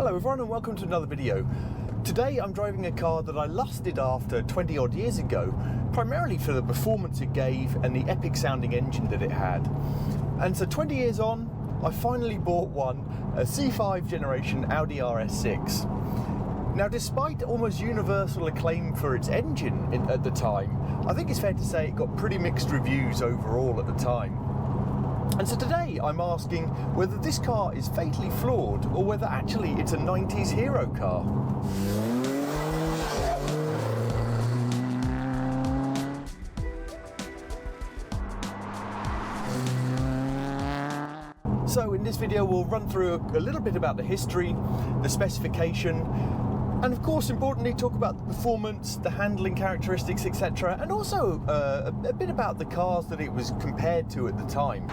Hello everyone and welcome to another video. Today I'm driving a car that I lusted after 20 odd years ago, primarily for the performance it gave and the epic sounding engine that it had. And so 20 years on, I finally bought one, a C5 generation Audi RS6. Now despite almost universal acclaim for its engine at the time, I think it's fair to say it got pretty mixed reviews overall at the time. And so today I'm asking whether this car is fatally flawed or whether actually it's a 90s hero car. So in this video we'll run through a little bit about the history, the specification, and of course importantly talk about the performance, the handling characteristics, etc. and also a bit about the cars that it was compared to at the time.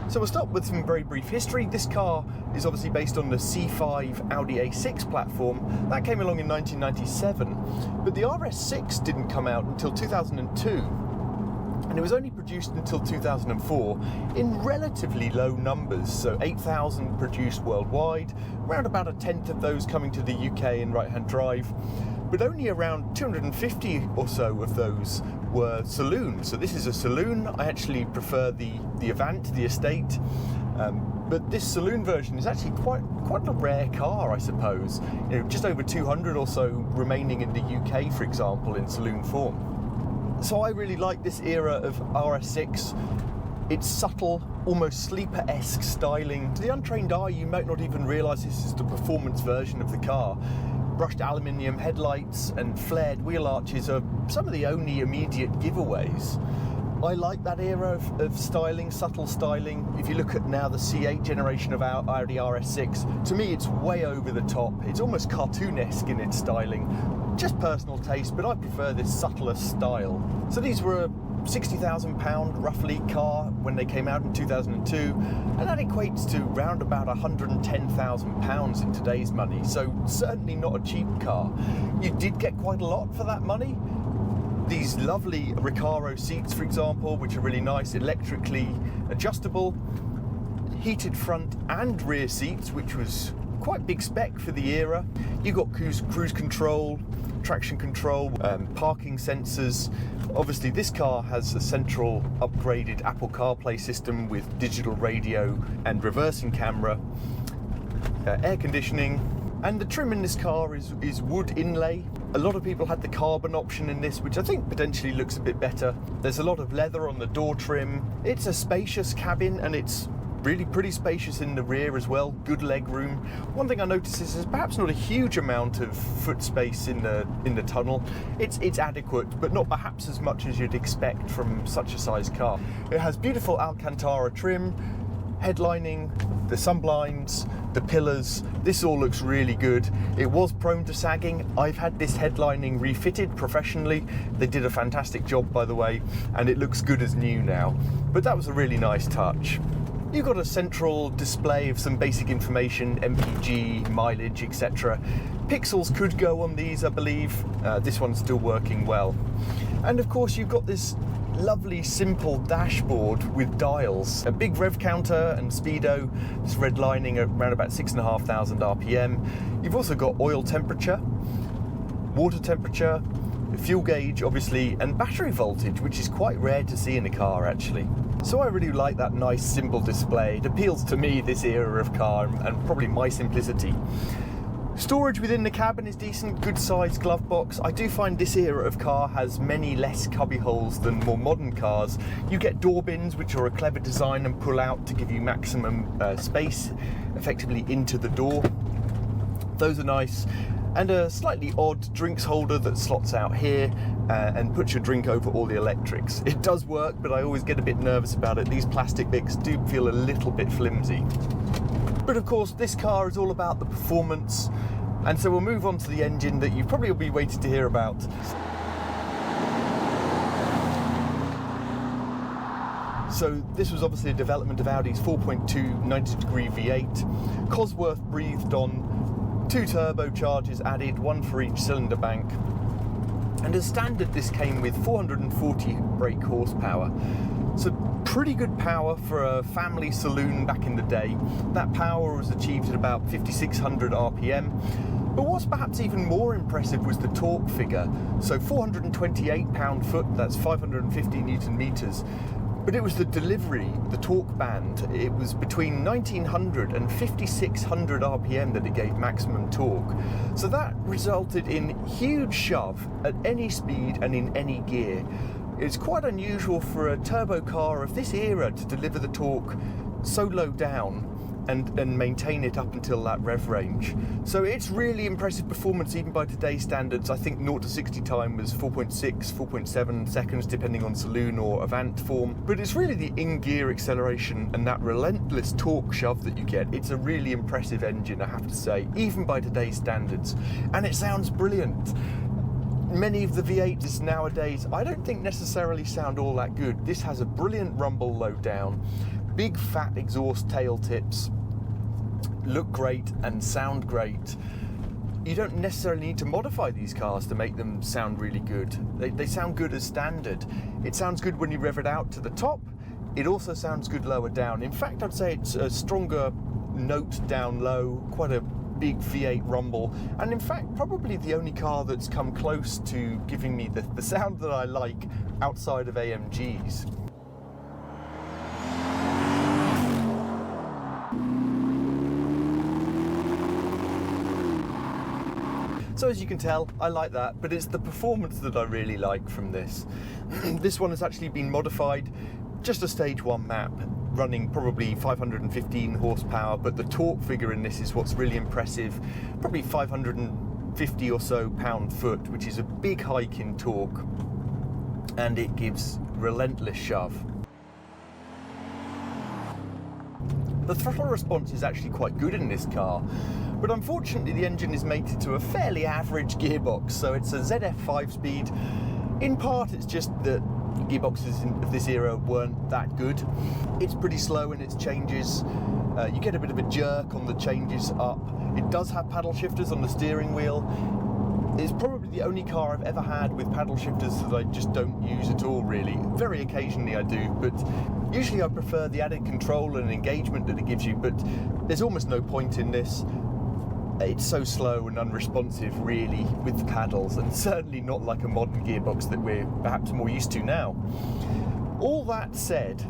So we'll start with some very brief history. This car is obviously based on the C5 Audi A6 platform. That came along in 1997, but the RS6 didn't come out until 2002. And it was only produced until 2004 in relatively low numbers, so 8,000 produced worldwide, around about a tenth of those coming to the UK in right-hand drive, but only around 250 or so of those were saloon. So this is a saloon. I actually prefer the Avant, the Estate, but this saloon version is actually quite a rare car, I suppose. You know, just over 200 or so remaining in the UK, for example, in saloon form. So I really like this era of RS6. It's subtle, almost sleeper-esque styling. To the untrained eye, you might not even realise this is the performance version of the car. Brushed aluminium headlights and flared wheel arches are some of the only immediate giveaways. I like that era of styling, subtle styling. If you look at now the C8 generation of Audi RS6, to me it's way over the top. It's almost cartoonesque in its styling. Just personal taste, but I prefer this subtler style. So these were a £60,000 roughly car when they came out in 2002, and that equates to round about £110,000 in today's money, so certainly not a cheap car. You did get quite a lot for that money. These lovely Recaro seats, for example, which are really nice, electrically adjustable, heated front and rear seats, which was quite big spec for the era. You got cruise control, traction control, parking sensors. Obviously this car has a central upgraded Apple CarPlay system with digital radio and reversing camera, air conditioning, and the trim in this car is wood inlay. A lot of people had the carbon option in this, which I think potentially looks a bit better. There's a lot of leather on the door trim. It's a spacious cabin, and it's really pretty spacious in the rear as well, good leg room. One thing I noticed is there's perhaps not a huge amount of foot space in the tunnel. It's adequate, but not perhaps as much as you'd expect from such a sized car. It has beautiful Alcantara trim, headlining, the sunblinds, the pillars. This all looks really good. It was prone to sagging. I've had this headlining refitted professionally. They did a fantastic job, by the way, and it looks good as new now. But that was a really nice touch. You've got a central display of some basic information, MPG, mileage, etc. Pixels could go on these, I believe. This one's still working well. And of course you've got this lovely simple dashboard with dials, a big rev counter and speedo. It's redlining at around about 6,500 RPM. You've also got oil temperature, water temperature, fuel gauge obviously, and battery voltage, which is quite rare to see in a car actually. So I really like that nice simple display. It appeals to me, this era of car, and probably my simplicity. Storage within the cabin is decent, good sized glove box. I do find this era of car has many less cubby holes than more modern cars. You get door bins, which are a clever design and pull out to give you maximum space effectively into the door. Those are nice. And a slightly odd drinks holder that slots out here and puts your drink over all the electrics. It does work, but I always get a bit nervous about it. These plastic bits do feel a little bit flimsy. But of course, this car is all about the performance, and so we'll move on to the engine that you probably will be waiting to hear about. So this was obviously a development of Audi's 4.2 90-degree V8. Cosworth breathed on 2 turbochargers added, 1 for each cylinder bank. And as standard, this came with 440 brake horsepower. So pretty good power for a family saloon back in the day. That power was achieved at about 5,600 RPM. But what's perhaps even more impressive was the torque figure. So 428 pound-foot, that's 550 Newton meters. But it was the delivery, the torque band. It was between 1900 and 5600 RPM that it gave maximum torque. So that resulted in huge shove at any speed and in any gear. It's quite unusual for a turbo car of this era to deliver the torque so low down and maintain it up until that rev range. So it's really impressive performance even by today's standards. I think 0 to 60 time was 4.6, 4.7 seconds depending on saloon or Avant form. But it's really the in-gear acceleration and that relentless torque shove that you get. It's a really impressive engine, I have to say, even by today's standards. And it sounds brilliant. Many of the V8s nowadays I don't think necessarily sound all that good. This has a brilliant rumble low down, big fat exhaust tail tips, look great and sound great. You don't necessarily need to modify these cars to make them sound really good. They sound good as standard. It sounds good when you rev it out to the top. It also sounds good lower down. In fact, I'd say it's a stronger note down low, quite a big V8 rumble, and in fact probably the only car that's come close to giving me the sound that I like outside of AMGs. So as you can tell, I like that, but it's the performance that I really like from this. This one has actually been modified, just a stage 1 map, running probably 515 horsepower, but the torque figure in this is what's really impressive, probably 550 or so pound-foot, which is a big hike in torque, and it gives relentless shove. The throttle response is actually quite good in this car, but unfortunately the engine is mated to a fairly average gearbox, so it's a ZF 5-speed. In part it's just that gearboxes of this era weren't that good. It's pretty slow in its changes. You get a bit of a jerk on the changes up. It does have paddle shifters on the steering wheel. It's probably the only car I've ever had with paddle shifters that I just don't use at all, really. Very occasionally I do, but usually I prefer the added control and engagement that it gives you, but there's almost no point in this. It's so slow and unresponsive, really, with the paddles, and certainly not like a modern gearbox that we're perhaps more used to now. All that said,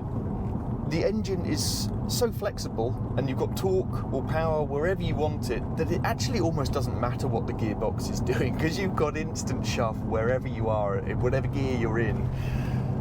the engine is so flexible, and you've got torque or power wherever you want it, that it actually almost doesn't matter what the gearbox is doing, because you've got instant shove wherever you are, in whatever gear you're in.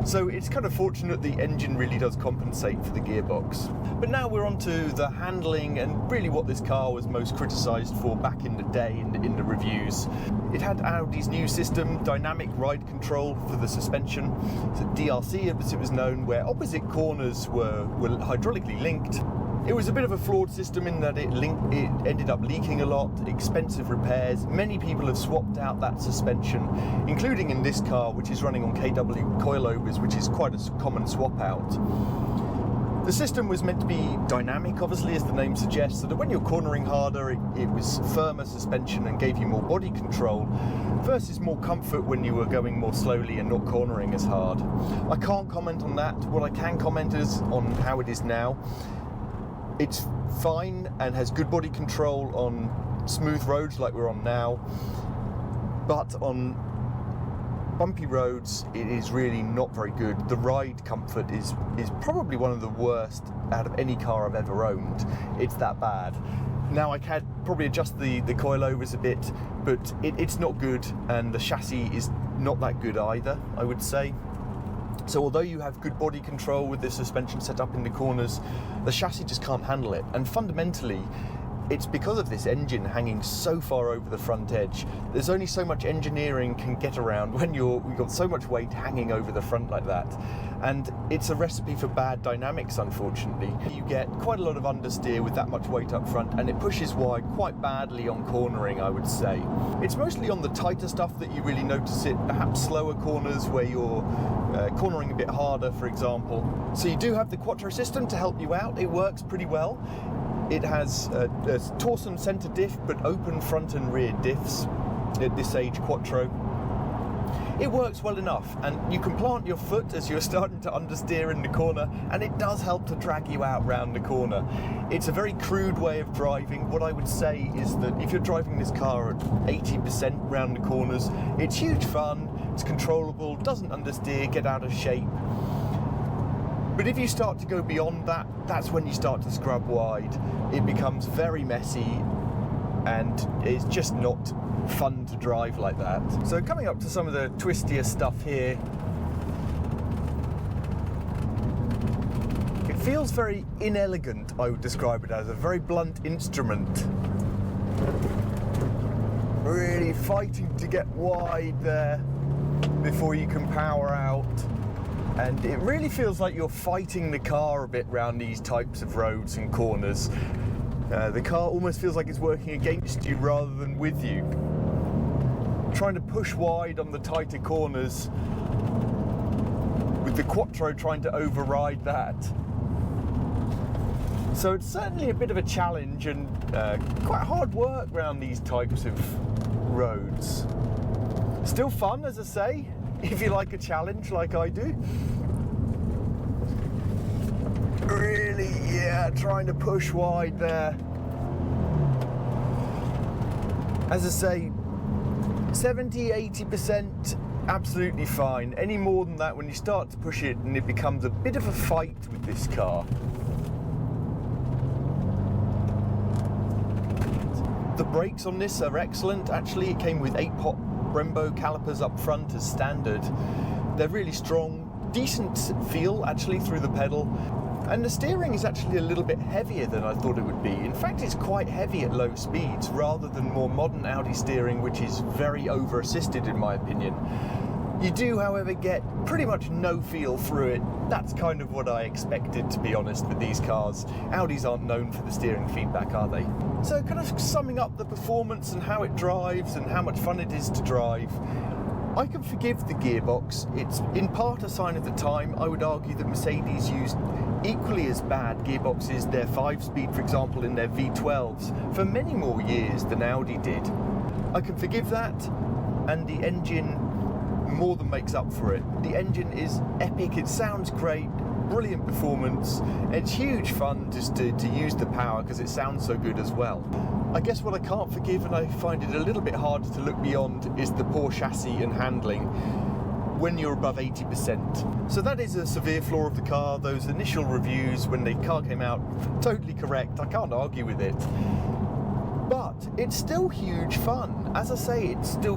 So it's kind of fortunate the engine really does compensate for the gearbox. But now we're on to the handling and really what this car was most criticised for back in the day in the reviews. It had Audi's new system, dynamic ride control for the suspension, so DRC as it was known, where opposite corners were hydraulically linked. It was a bit of a flawed system in that it ended up leaking a lot, expensive repairs. Many people have swapped out that suspension, including in this car, which is running on KW coilovers, which is quite a common swap out. The system was meant to be dynamic, obviously, as the name suggests, so that when you're cornering harder, it was firmer suspension and gave you more body control, versus more comfort when you were going more slowly and not cornering as hard. I can't comment on that. What I can comment is on how it is now. It's fine and has good body control on smooth roads like we're on now, but on bumpy roads it is really not very good. The ride comfort is probably one of the worst out of any car I've ever owned. It's that bad. Now I can probably adjust the coilovers a bit, but it's not good, and the chassis is not that good either, I would say. So although you have good body control with the suspension set up in the corners, the chassis just can't handle it. And fundamentally, it's because of this engine hanging so far over the front edge. There's only so much engineering can get around when you've got so much weight hanging over the front like that. And it's a recipe for bad dynamics, unfortunately. You get quite a lot of understeer with that much weight up front, and it pushes wide quite badly on cornering, I would say. It's mostly on the tighter stuff that you really notice it, perhaps slower corners where you're cornering a bit harder, for example. So you do have the Quattro system to help you out. It works pretty well. It has a Torsen center diff, but open front and rear diffs at this age Quattro. it works well enough, and you can plant your foot as you're starting to understeer in the corner, and it does help to drag you out round the corner. It's a very crude way of driving. What I would say is that if you're driving this car at 80% round the corners, it's huge fun, it's controllable, doesn't understeer, get out of shape. But if you start to go beyond that, that's when you start to scrub wide. It becomes very messy, and it's just not fun to drive like that. So coming up to some of the twistier stuff here, it feels very inelegant, I would describe it as, a very blunt instrument. Really fighting to get wide there before you can power out. And it really feels like you're fighting the car a bit round these types of roads and corners. The car almost feels like it's working against you rather than with you. Trying to push wide on the tighter corners, with the Quattro trying to override that. So it's certainly a bit of a challenge, and quite hard work around these types of roads. Still fun, as I say, if you like a challenge like I do. Really, yeah, trying to push wide there. As I say, 70–80% absolutely fine. Any more than that, when you start to push it, and it becomes a bit of a fight with this car. The brakes on this are excellent. Actually, it came with 8-pot Brembo calipers up front as standard. They're really strong, decent feel actually through the pedal. And the steering is actually a little bit heavier than I thought it would be. In fact, it's quite heavy at low speeds, rather than more modern Audi steering, which is very over-assisted in my opinion. You do, however, get pretty much no feel through it. That's kind of what I expected, to be honest, with these cars. Audis aren't known for the steering feedback, are they? So kind of summing up the performance and how it drives and how much fun it is to drive, I can forgive the gearbox. It's in part a sign of the time. I would argue that Mercedes used equally as bad gearboxes, their 5-speed, for example, in their V12s, for many more years than Audi did. I can forgive that, and the engine more than makes up for it. The engine is epic, it sounds great, brilliant performance. It's huge fun just to use the power because it sounds so good as well. I guess what I can't forgive, and I find it a little bit harder to look beyond, is the poor chassis and handling when you're above 80%. So that is a severe flaw of the car. Those initial reviews when the car came out, totally correct, I can't argue with it. But it's still huge fun. As I say, it's still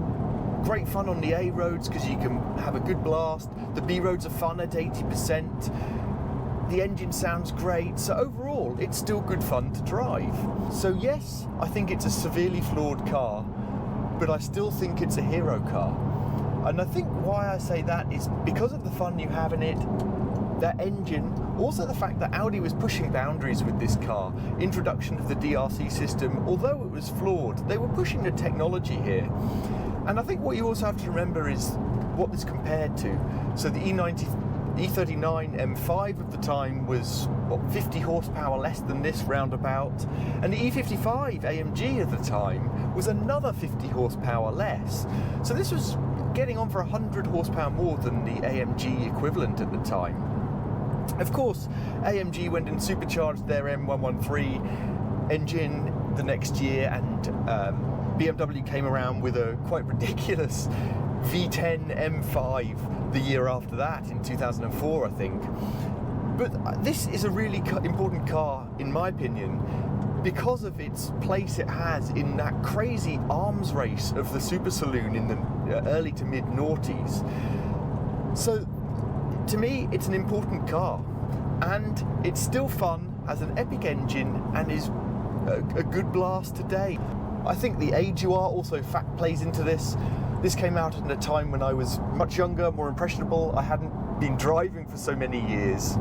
great fun on the A roads because you can have a good blast. The B roads are fun at 80%. The engine sounds great. So overall, it's still good fun to drive. So yes, I think it's a severely flawed car, but I still think it's a hero car. And I think why I say that is because of the fun you have in it, that engine, also the fact that Audi was pushing boundaries with this car. Introduction of the DRC system, although it was flawed, they were pushing the technology here. And I think what you also have to remember is what this compared to. So the E39 M5 of the time was, what, 50 horsepower less than this roundabout. And the E55 AMG of the time was another 50 horsepower less. So this was getting on for 100 horsepower more than the AMG equivalent at the time. Of course, AMG went and supercharged their M113 engine the next year, and BMW came around with a quite ridiculous V10 M5 the year after that, in 2004, I think. But this is a really important car, in my opinion, because of its place it has in that crazy arms race of the super saloon in the early to mid noughties. So to me, it's an important car, and it's still fun, has an epic engine, and is a good blast today. I think the age you are also plays into this. This came out at a time when I was much younger, more impressionable. I hadn't been driving for so many years.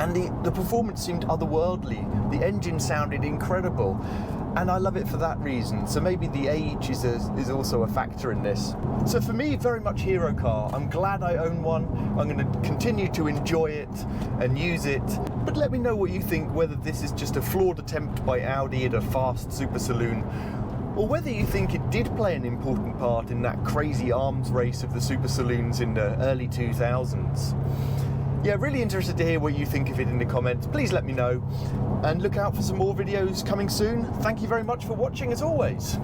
And the performance seemed otherworldly. The engine sounded incredible. And I love it for that reason. So maybe the age is also a factor in this. So for me, very much hero car. I'm glad I own one. I'm going to continue to enjoy it and use it. But let me know what you think, whether this is just a flawed attempt by Audi at a fast super saloon, or whether you think it did play an important part in that crazy arms race of the super saloons in the early 2000s. Yeah, really interested to hear what you think of it in the comments. Please let me know, and look out for some more videos coming soon. Thank you very much for watching as always.